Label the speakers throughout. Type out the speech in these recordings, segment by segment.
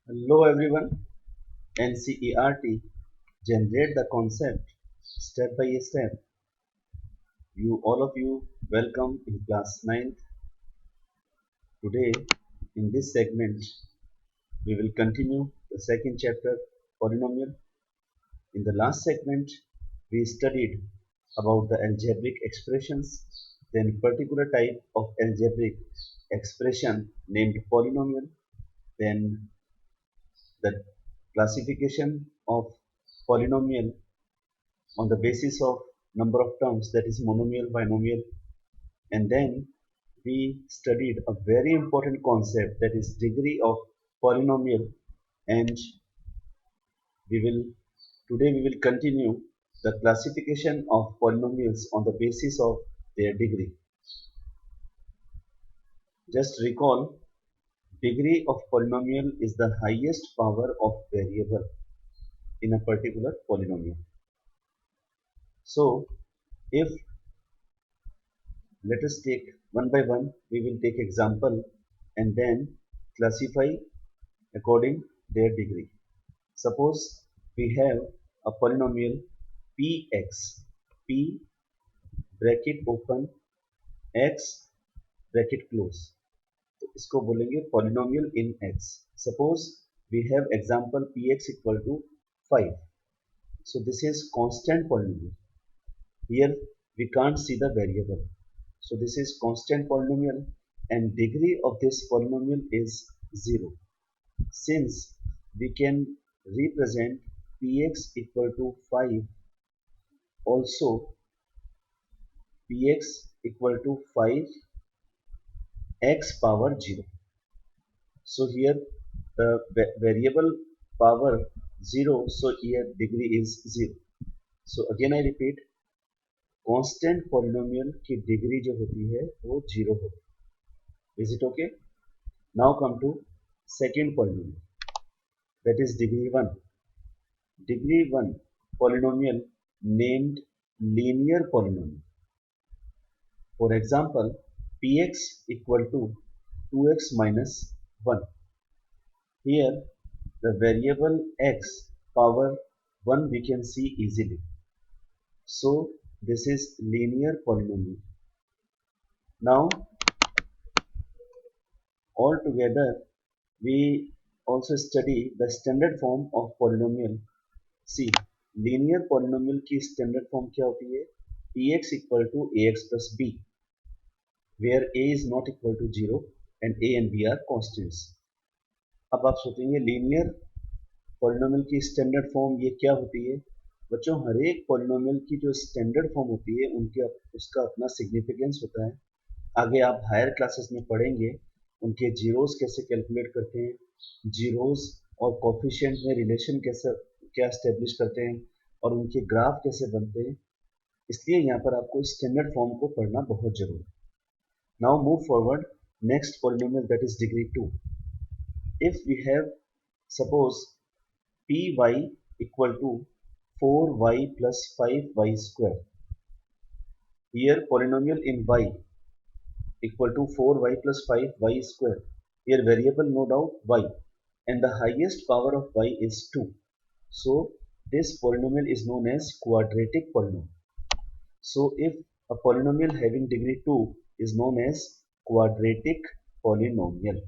Speaker 1: Hello everyone, NCERT generate the concept step by step. All of you, welcome in class 9th. Today, in this segment, we will continue the second chapter, polynomial. In the last segment, we studied about the algebraic expressions, then particular type of algebraic expression named polynomial, then the classification of polynomial on the basis of number of terms, that is monomial, binomial, and then we studied a very important concept, that is degree of polynomial. And we will today we will continue the classification of polynomials on the basis of their degree. Just recall, degree of polynomial is the highest power of variable in a particular polynomial. So if let us take one by one, we will take example and then classify according their degree. Suppose we have a polynomial px, p bracket open, x bracket close. तो इसको बोलेंगे polynomial in x. Suppose we have example px equal to 5. So this is constant polynomial. Here we can't see the variable. So this is constant polynomial and degree of this polynomial is 0. Since we can represent px equal to 5, also px equal to 5 x power 0. So here the variable power 0, so here degree is 0. So again I repeat, constant polynomial की degree जो होती है वो 0 होती है. Is it okay? Now come to second polynomial, that is degree 1. Degree 1 polynomial named linear polynomial. For example, px equal to 2x minus 1. Here the variable x power 1 we can see easily. So this is linear polynomial. Now all together we also study the standard form of polynomial. See, linear polynomial की standard form क्या होती है? px equal to ax plus b, where a is not equal to 0 and a and b are constants. अब आप सोचेंगे linear polynomial की standard form ये क्या होती है? बच्चों, हर एक पॉलिनोमियल की जो स्टैंडर्ड फॉर्म होती है उनके उसका अपना सिग्निफिकेंस होता है. आगे आप हायर क्लासेस में पढ़ेंगे उनके जीरोस कैसे कैलकुलेट करते हैं, जीरोस और कोफिशिएंट में रिलेशन कैसे क्या एस्टेब्लिश करते हैं और उनके ग्राफ कैसे बनते हैं. इसलिए यहाँ पर आपको स्टैंडर्ड फॉर्म को पढ़ना बहुत जरूरी है. Now move forward, next polynomial that is degree 2. If we have, suppose py equal to 4y plus 5y square. Here polynomial in y equal to 4y plus 5y square. Here variable no doubt y, and the highest power of y is 2. So this polynomial is known as quadratic polynomial. So if a polynomial having degree 2 is known as quadratic polynomial.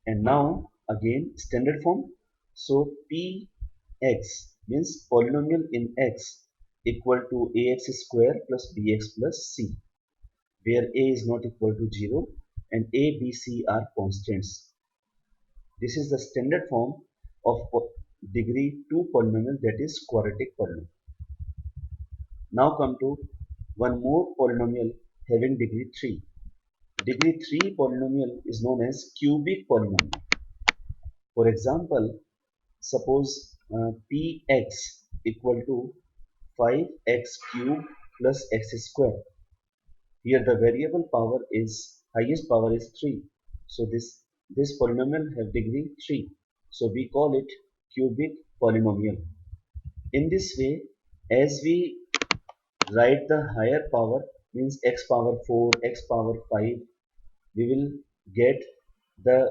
Speaker 1: And now again standard form. So px means polynomial in x equal to ax square plus bx plus c, where a is not equal to 0 and a, b, c are constants. This is the standard form of degree 2 polynomial, that is quadratic polynomial. Now come to one more polynomial having degree 3. Degree 3 polynomial is known as cubic polynomial. For example, suppose px equal to 5x cube plus x square. Here the variable power is, highest power is 3. So this polynomial have degree 3. So we call it cubic polynomial. In this way, as we write the higher power, means x power 4, x power 5, we will get the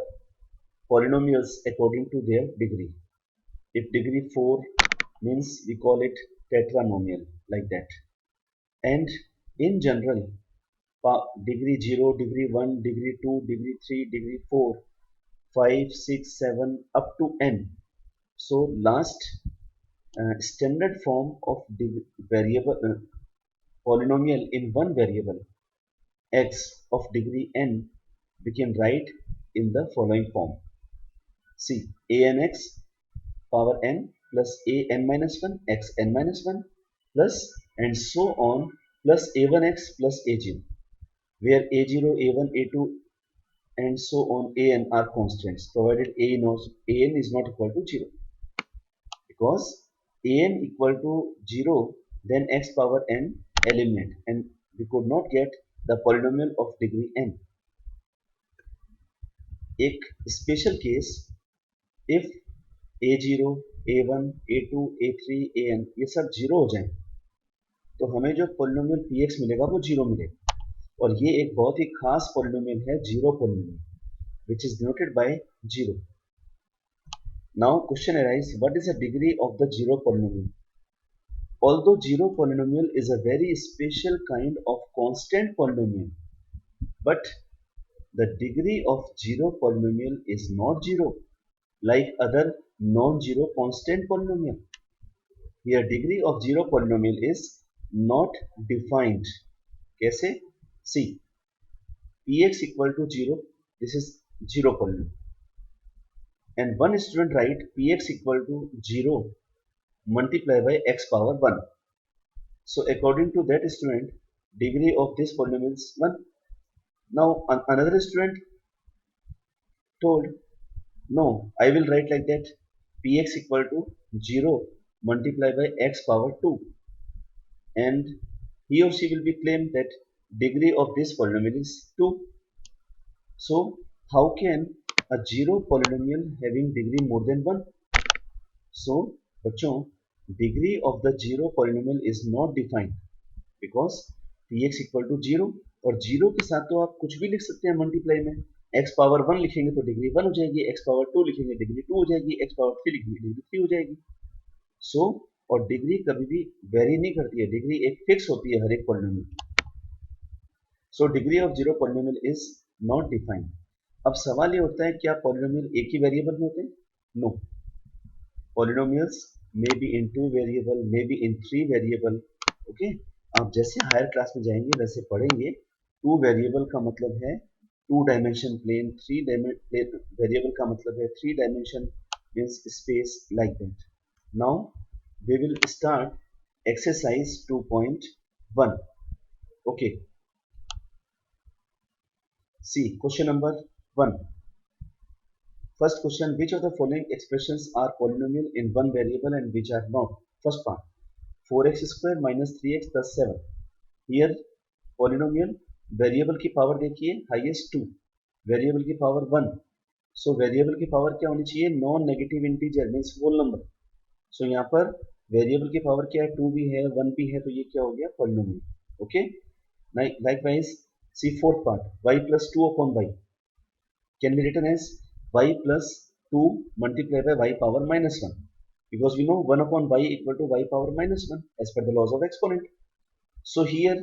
Speaker 1: polynomials according to their degree. If degree 4 means we call it tetranomial, like that. And in general, degree 0, degree 1, degree 2, degree 3, degree 4, 5, 6, 7 up to n. So last standard form of variable polynomial in one variable x of degree n, we can write in the following form. See, an x power n plus a n minus 1 x n minus 1 plus and so on plus a1x plus a0, where a0, a1, a2 and so on an are constants, provided an is not equal to 0. Because an equal to 0, then x power n eliminate, and we could not get the polynomial of degree n. एक special case, if a0, a1, a2, a3, an ये सब 0 हो जाए तो हमें जो polynomial px मिलेगा वो 0 मिलेगा, और ये एक बहुत ही खास पोलिनोमियल है, zero polynomial, which is denoted by 0. Now question arises, what is the degree of the zero polynomial? Although zero polynomial is a very special kind of constant polynomial, but the degree of zero polynomial is not zero like other non-zero constant polynomial. Here degree of zero polynomial is not defined. कैसे? See, px equal to 0, this is zero polynomial, and one student write px equal to 0 multiply by x power 1. So according to that student, degree of this polynomial is 1. Now another student told, no, I will write like that, px equal to 0 multiply by x power 2, and he or she will be claimed that degree of this polynomial is 2. So how can a zero polynomial having degree more than 1? So बच्चों, degree of the zero polynomial is not defined because px equal to 0, और 0 के साथ तो आप कुछ भी लिख सकते हैं मल्टीप्लाई में, x पावर 1 लिखेंगे तो डिग्री 1 हो जाएगी, x पावर 2 लिखेंगे डिग्री 2 हो जाएगी, x पावर 3 लिखेंगे डिग्री 3 हो जाएगी. सो और डिग्री कभी भी वेरी नहीं करती है, डिग्री एक फिक्स होती है हर एक पॉलिनोमियल की. So degree of zero polynomial is not defined. अब सवाल ये उठता है, क्या पॉलिनोमियल एक ही वेरिएबल में होते हैं? No, polynomials may be in 2 variable, may be in 3 variable. Okay, आप जैसे हायर क्लास में जाएंगे वैसे पढ़ेंगे. 2 वेरिएबल का मतलब है 2 डायमेंशन प्लेन, 3 वेरिएबल का मतलब है 3 dimension means space, like that. Now we will start exercise 2.1. okay, see question number 1. First question, which of the following expressions are polynomial in one variable and which are not? First part, 4x square minus 3x plus 7. Here polynomial, variable की power देखिए highest 2, variable की power 1. So variable की power क्या होनी चाहिए? Non negative integer means whole number. So यहाँ पर variable की पावर क्या है? 2 भी है 1 भी है, तो ये क्या हो गया? Polynomial. Okay, likewise C fourth part, y plus 2 upon y can be written as y plus 2 multiplied by y power minus 1, because we know 1 upon y equal to y power minus 1 as per the laws of exponent. So here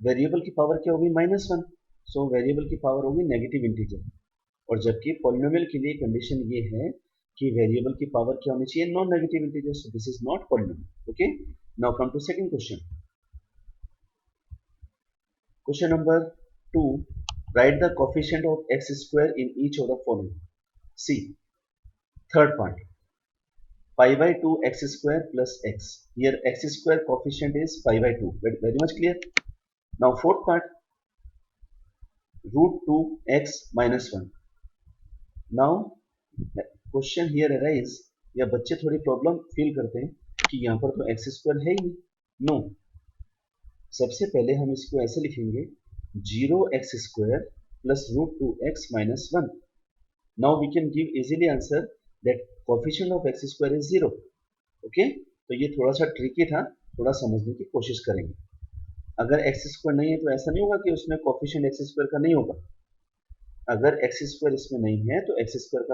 Speaker 1: variable की power क्या होगी? Minus 1. So variable की power होगी negative integer, और जबकि polynomial के लिए condition ये है कि वेरिएबल की पावर क्या होनी चाहिए? Non negative integer. So this is not polynomial. Okay, now come to second question. Question number 2, right the coefficient of x square in each of the following. See third part, pi by 2 x square plus x. Here x square coefficient is pi by 2. Very much clear. Now fourth part, root 2 x minus 1. Now question here arise, या बच्चे थोड़ी problem feel करते हैं कि यहाँ पर तो x square है ही नहीं. नो, सबसे पहले हम इसको ऐसे लिखेंगे, 0x square plus root 2x minus 1. Now we can give easily answer that coefficient of x square is 0. Okay, तो ये थोड़ा सा ट्रिकी था, थोड़ा समझने की कोशिश करेंगे. अगर एक्स स्क्वायर नहीं है तो ऐसा नहीं होगा कि उसमें कोएफिशिएंट एक्स स्क्वायर का नहीं होगा. अगर एक्स स्क्वायर इसमें नहीं है तो एक्स स्क्वायर का